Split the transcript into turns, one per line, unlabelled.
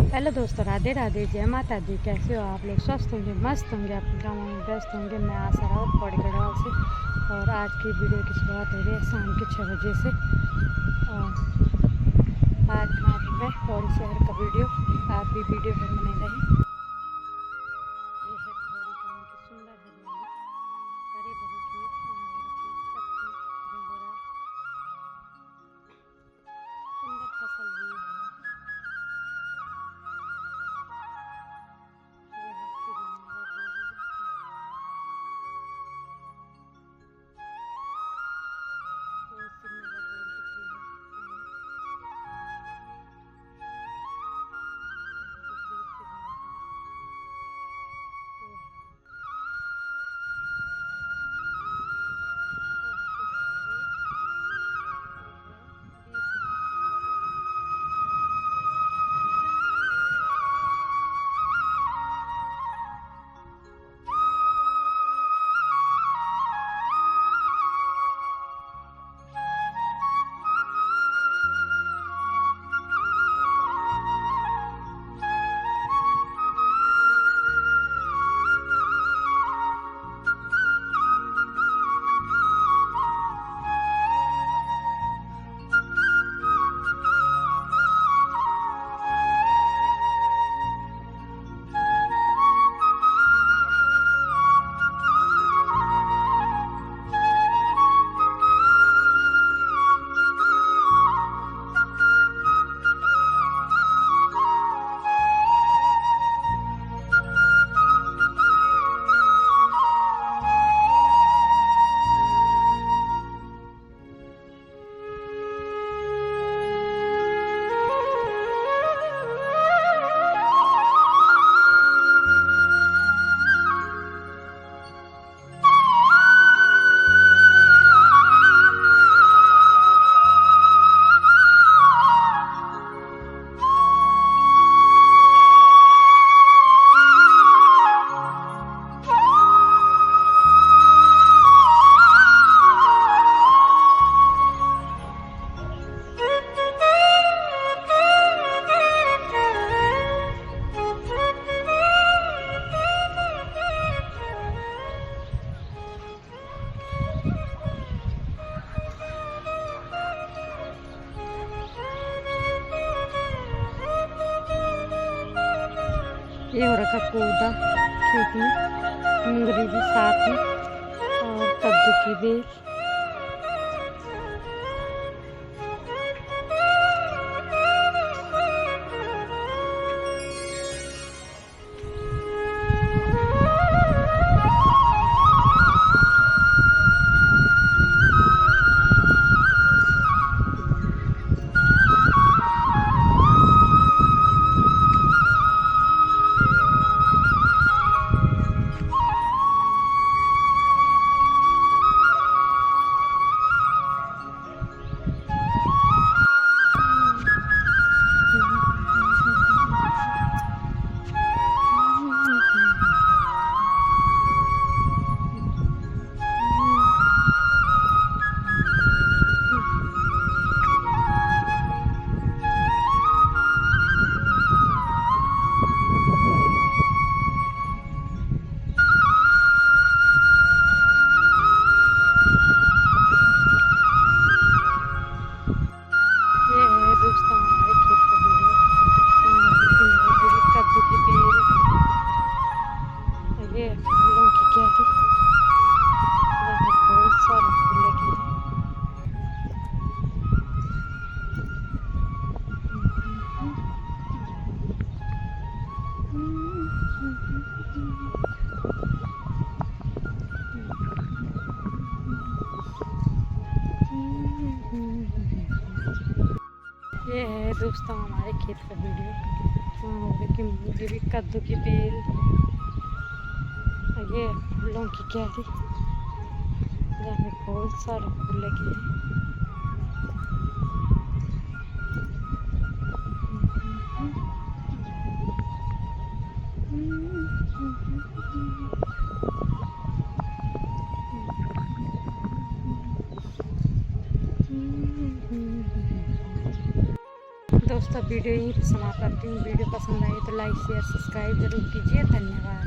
Hello दोस्तों, राधे राधे, जय माता दी। कैसे हो आप लोग? स्वस्थ होंगे, मस्त होंगे, अपने कामों में व्यस्त होंगे। मैं आशा रावत पौड़ी गढ़वाल से, और आज की वीडियो की शुरुआत हो रही है शाम के 6 बजे से। और आज बना रही मैं पौड़ी शहर का वीडियो। आप भी वीडियो में बने रहे। ये है पौड़ी गाँव की सुंदर हरियाली, हरे भरे खेत, पत्ती झुलरा, सुंदर फसल हुई है। ये हो रखा पौधा खेत में, मुंगरी भी साथ में, और कद्दू की बेल। दोस्तों, हमारे खेत का वीडियो। कद्दू की बेल, ये फूलों की क्यारी, बहुत सारे फूल लगे हैं। ये है दोस्तों हमारे खेत का वीडियो। देखिए, ये भी कद्दू की बेल, ये फूलों की क्यारी, जहाँ पे बहुत सारे फूल लगे हैं। दोस्तों वीडियो यहीं पर समाप्त करती हूँ। वीडियो पसंद आए तो लाइक शेयर सब्सक्राइब जरूर कीजिए। धन्यवाद।